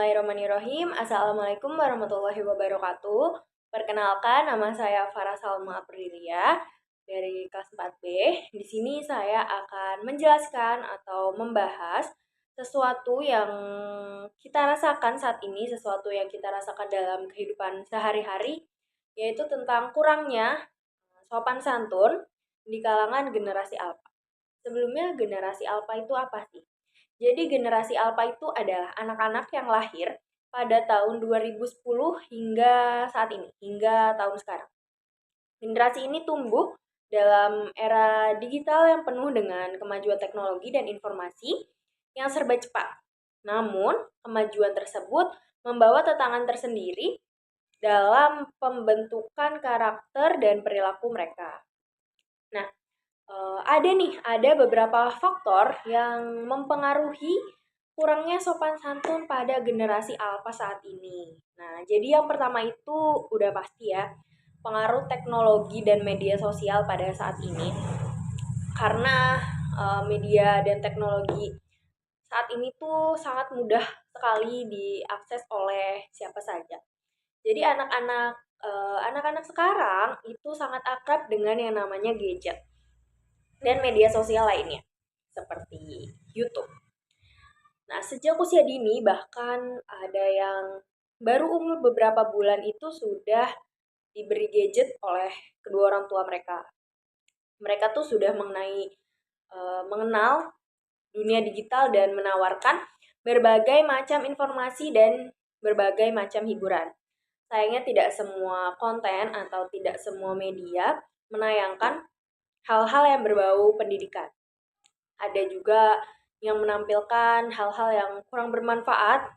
Bismillahirrahmanirrahim. Assalamualaikum warahmatullahi wabarakatuh. Perkenalkan, nama saya Farah Salma Aprilia dari kelas 4B. Di sini saya akan menjelaskan atau membahas sesuatu yang kita rasakan saat ini, sesuatu yang kita rasakan dalam kehidupan sehari-hari, yaitu tentang kurangnya sopan santun di kalangan generasi alfa. Sebelumnya, generasi alfa itu apa sih? Jadi generasi alfa itu adalah anak-anak yang lahir pada tahun 2010 hingga saat ini, hingga tahun sekarang. Generasi ini tumbuh dalam era digital yang penuh dengan kemajuan teknologi dan informasi yang serba cepat. Namun, kemajuan tersebut membawa tantangan tersendiri dalam pembentukan karakter dan perilaku mereka. Nah, ada beberapa faktor yang mempengaruhi kurangnya sopan santun pada generasi alfa saat ini. Nah, jadi yang pertama itu udah pasti ya, pengaruh teknologi dan media sosial pada saat ini. Karena media dan teknologi saat ini tuh sangat mudah sekali diakses oleh siapa saja. Jadi anak-anak sekarang itu sangat akrab dengan yang namanya gadget dan media sosial lainnya seperti YouTube. Nah, sejak usia dini bahkan ada yang baru umur beberapa bulan itu sudah diberi gadget oleh kedua orang tua mereka. Mereka tuh sudah mengenal dunia digital dan menawarkan berbagai macam informasi dan berbagai macam hiburan. Sayangnya tidak semua konten atau tidak semua media menayangkan hal-hal yang berbau pendidikan. Ada juga yang menampilkan hal-hal yang kurang bermanfaat,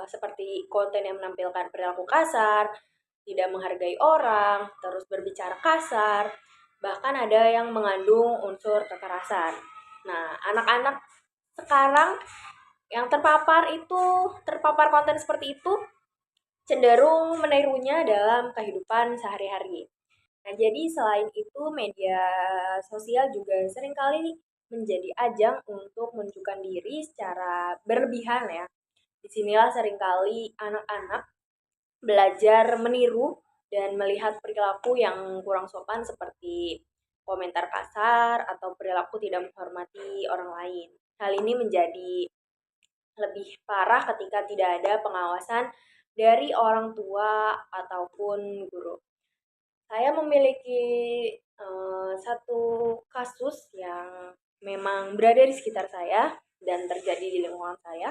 seperti konten yang menampilkan perilaku kasar, tidak menghargai orang, terus berbicara kasar, bahkan ada yang mengandung unsur kekerasan. Nah, anak-anak sekarang yang terpapar konten seperti itu cenderung menirunya dalam kehidupan sehari-hari. Nah, jadi selain itu media sosial juga seringkali menjadi ajang untuk menunjukkan diri secara berlebihan ya. Disinilah seringkali anak-anak belajar meniru dan melihat perilaku yang kurang sopan seperti komentar kasar atau perilaku tidak menghormati orang lain. Hal ini menjadi lebih parah ketika tidak ada pengawasan dari orang tua ataupun guru. Saya memiliki satu kasus yang memang berada di sekitar saya dan terjadi di lingkungan saya.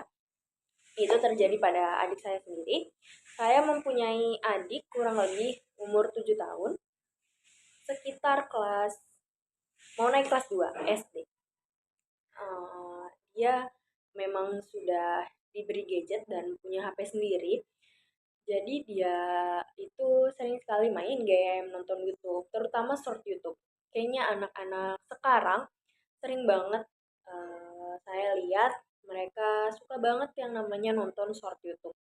Itu terjadi pada adik saya sendiri. Saya mempunyai adik kurang lebih umur 7 tahun, sekitar mau naik kelas 2 SD. Dia memang sudah diberi gadget dan punya HP sendiri. Jadi dia itu sering sekali main game, nonton YouTube, terutama short YouTube. Kayaknya anak-anak sekarang sering banget saya lihat mereka suka banget yang namanya nonton short YouTube.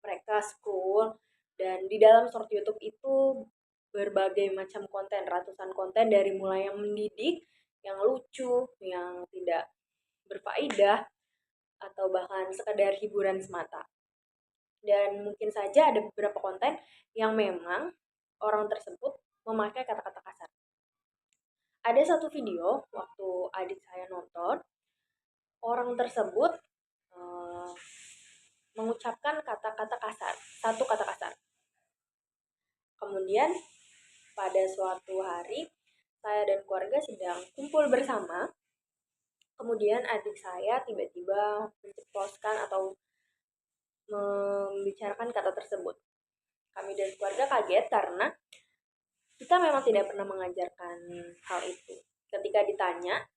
Mereka scroll dan di dalam short YouTube itu berbagai macam konten, ratusan konten dari mulai yang mendidik, yang lucu, yang tidak berfaedah, atau bahkan sekedar hiburan semata. Dan mungkin saja ada beberapa konten yang memang orang tersebut memakai kata-kata kasar. Ada satu video waktu adik saya nonton, orang tersebut mengucapkan kata-kata kasar, satu kata kasar. Kemudian pada suatu hari saya dan keluarga sedang kumpul bersama. Kemudian adik saya tiba-tiba menceploskan atau membicarakan kata tersebut. Kami dan keluarga kaget karena kita memang tidak pernah mengajarkan hal itu. Ketika ditanya,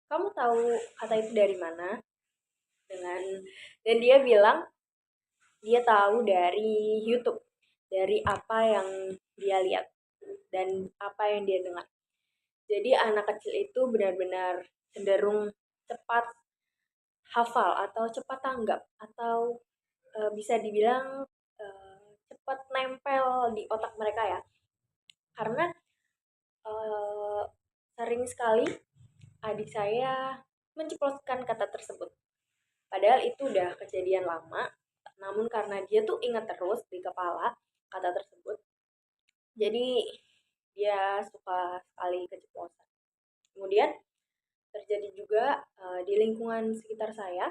kamu tahu kata itu dari mana? Dan dia bilang dia tahu dari YouTube, dari apa yang dia lihat dan apa yang dia dengar. Jadi anak kecil itu benar-benar cenderung cepat hafal atau cepat tanggap atau bisa dibilang cepat nempel di otak mereka ya. Karena sering sekali adik saya menceploskan kata tersebut. Padahal itu udah kejadian lama Namun karena dia tuh ingat terus di kepala kata tersebut, jadi dia suka sekali keceplosan. Kemudian terjadi juga di lingkungan sekitar saya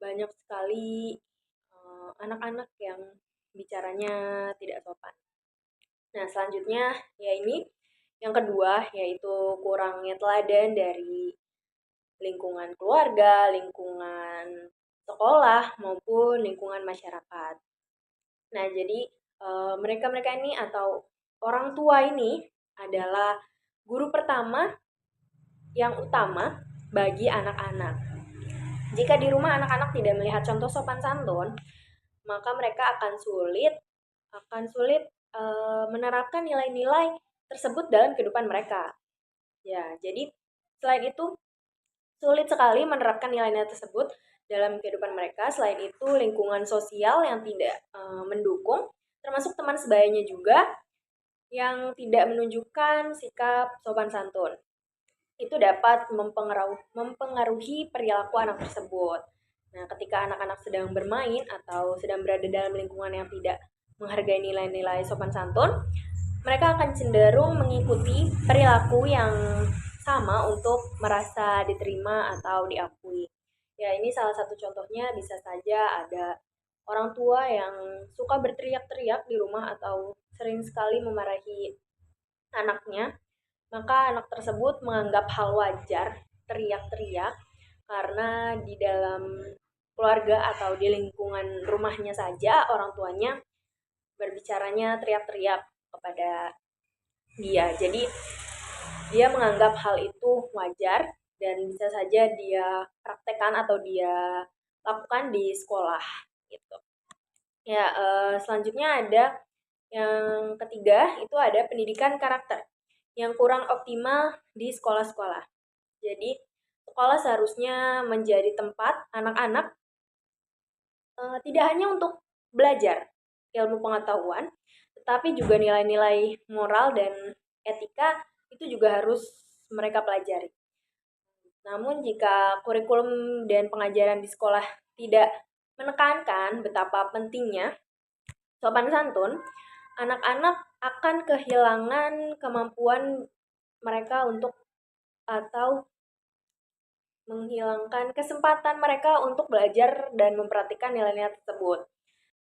banyak sekali anak-anak yang bicaranya tidak sopan. Nah, selanjutnya ya ini yang kedua yaitu kurangnya teladan dari lingkungan keluarga, lingkungan sekolah maupun lingkungan masyarakat. Nah, jadi mereka-mereka ini atau orang tua ini adalah guru pertama yang utama bagi anak-anak. Jika di rumah anak-anak tidak melihat contoh sopan santun, maka mereka akan sulit menerapkan nilai-nilai tersebut dalam kehidupan mereka. Ya, jadi selain itu sulit sekali menerapkan nilai-nilai tersebut dalam kehidupan mereka. Selain itu lingkungan sosial yang tidak mendukung, termasuk teman sebayanya juga yang tidak menunjukkan sikap sopan santun. Itu dapat mempengaruhi perilaku anak tersebut. Nah, ketika anak-anak sedang bermain atau sedang berada dalam lingkungan yang tidak menghargai nilai-nilai sopan santun, mereka akan cenderung mengikuti perilaku yang sama untuk merasa diterima atau diakui. Ya, ini salah satu contohnya bisa saja ada orang tua yang suka berteriak-teriak di rumah atau sering sekali memarahi anaknya, maka anak tersebut menganggap hal wajar teriak-teriak karena di dalam keluarga atau di lingkungan rumahnya saja orang tuanya berbicaranya teriak-teriak kepada dia. Jadi dia menganggap hal itu wajar dan bisa saja dia praktekkan atau dia lakukan di sekolah gitu. Ya, selanjutnya ada yang ketiga itu ada pendidikan karakter yang kurang optimal di sekolah-sekolah. Jadi sekolah seharusnya menjadi tempat anak-anak tidak hanya untuk belajar ilmu pengetahuan, tetapi juga nilai-nilai moral dan etika itu juga harus mereka pelajari. Namun jika kurikulum dan pengajaran di sekolah tidak menekankan betapa pentingnya sopan santun, anak-anak akan kehilangan kemampuan mereka untuk atau menghilangkan kesempatan mereka untuk belajar dan memperhatikan nilai-nilai tersebut.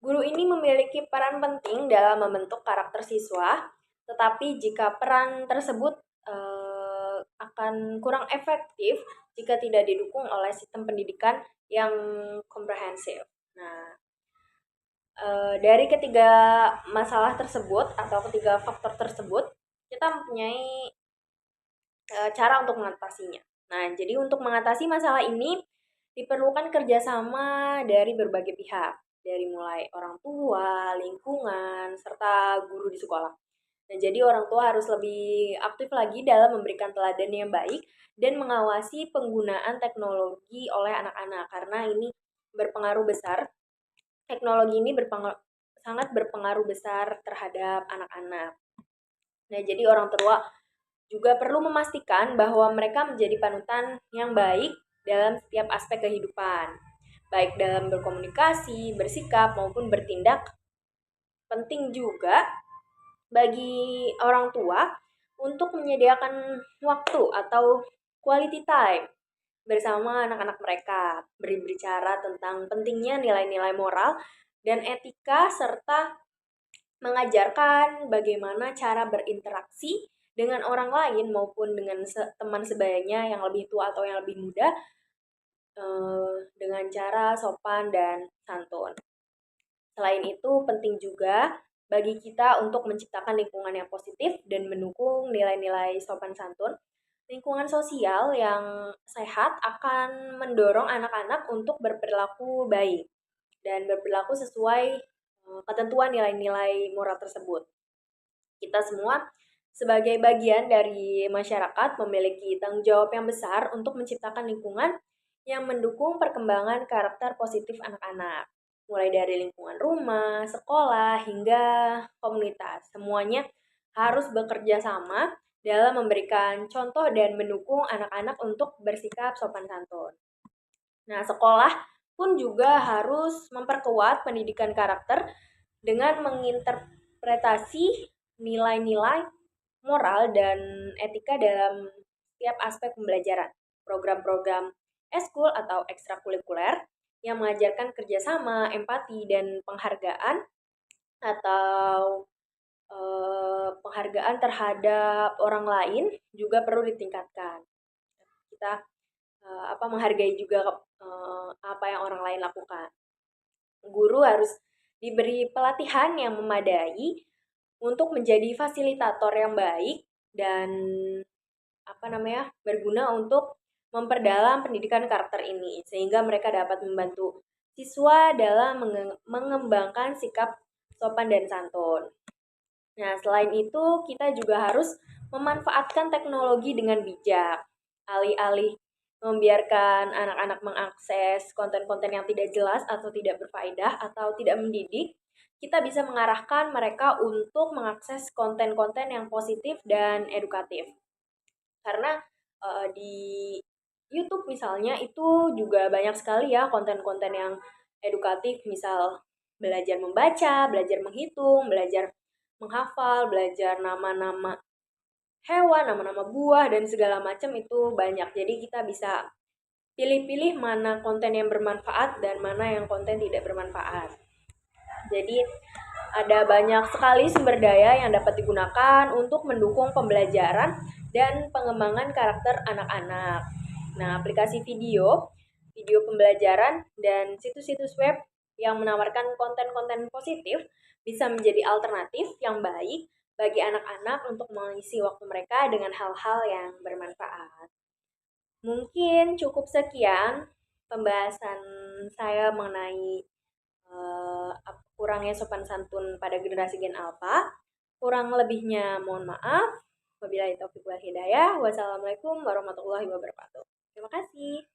Guru ini memiliki peran penting dalam membentuk karakter siswa, tetapi jika peran tersebut akan kurang efektif jika tidak didukung oleh sistem pendidikan yang komprehensif. Nah, dari ketiga masalah tersebut atau ketiga faktor tersebut, kita mempunyai cara untuk mengatasinya. Nah, jadi untuk mengatasi masalah ini diperlukan kerjasama dari berbagai pihak, dari mulai orang tua, lingkungan, serta guru di sekolah. Nah, jadi orang tua harus lebih aktif lagi dalam memberikan teladan yang baik dan mengawasi penggunaan teknologi oleh anak-anak karena ini berpengaruh besar. Teknologi ini sangat berpengaruh besar terhadap anak-anak. Nah, jadi orang tua juga perlu memastikan bahwa mereka menjadi panutan yang baik dalam setiap aspek kehidupan, baik dalam berkomunikasi, bersikap, maupun bertindak. Penting juga bagi orang tua untuk menyediakan waktu atau quality time bersama anak-anak mereka, berbicara tentang pentingnya nilai-nilai moral dan etika, serta mengajarkan bagaimana cara berinteraksi dengan orang lain maupun dengan teman sebayanya yang lebih tua atau yang lebih muda dengan cara sopan dan santun. Selain itu, penting juga bagi kita untuk menciptakan lingkungan yang positif dan mendukung nilai-nilai sopan santun. Lingkungan sosial yang sehat akan mendorong anak-anak untuk berperilaku baik dan berperilaku sesuai ketentuan nilai-nilai moral tersebut. Kita semua sebagai bagian dari masyarakat memiliki tanggung jawab yang besar untuk menciptakan lingkungan yang mendukung perkembangan karakter positif anak-anak. Mulai dari lingkungan rumah, sekolah, hingga komunitas. Semuanya harus bekerja sama dalam memberikan contoh dan mendukung anak-anak untuk bersikap sopan santun. Nah, sekolah pun juga harus memperkuat pendidikan karakter dengan menginterpretasi nilai-nilai moral dan etika dalam setiap aspek pembelajaran. Program-program eskul atau ekstrakurikuler yang mengajarkan kerjasama, empati, dan penghargaan atau penghargaan terhadap orang lain juga perlu ditingkatkan. Kita menghargai juga apa yang orang lain lakukan. Guru harus diberi pelatihan yang memadai untuk menjadi fasilitator yang baik dan berguna untuk memperdalam pendidikan karakter ini sehingga mereka dapat membantu siswa dalam mengembangkan sikap sopan dan santun. Nah, selain itu kita juga harus memanfaatkan teknologi dengan bijak. Alih-alih membiarkan anak-anak mengakses konten-konten yang tidak jelas atau tidak berfaedah atau tidak mendidik, kita bisa mengarahkan mereka untuk mengakses konten-konten yang positif dan edukatif. Karena di YouTube misalnya itu juga banyak sekali ya konten-konten yang edukatif, misal belajar membaca, belajar menghitung, belajar menghafal, belajar nama-nama hewan, nama-nama buah, dan segala macam itu banyak. Jadi kita bisa pilih-pilih mana konten yang bermanfaat dan mana yang konten tidak bermanfaat. Jadi ada banyak sekali sumber daya yang dapat digunakan untuk mendukung pembelajaran dan pengembangan karakter anak-anak. Nah, aplikasi video pembelajaran, dan situs-situs web yang menawarkan konten-konten positif bisa menjadi alternatif yang baik bagi anak-anak untuk mengisi waktu mereka dengan hal-hal yang bermanfaat. Mungkin cukup sekian pembahasan saya mengenai kurangnya sopan santun pada generasi Gen Alpha. Kurang lebihnya mohon maaf. Wabillahi taufiq wal hidayah. Wassalamualaikum warahmatullahi wabarakatuh. Terima kasih.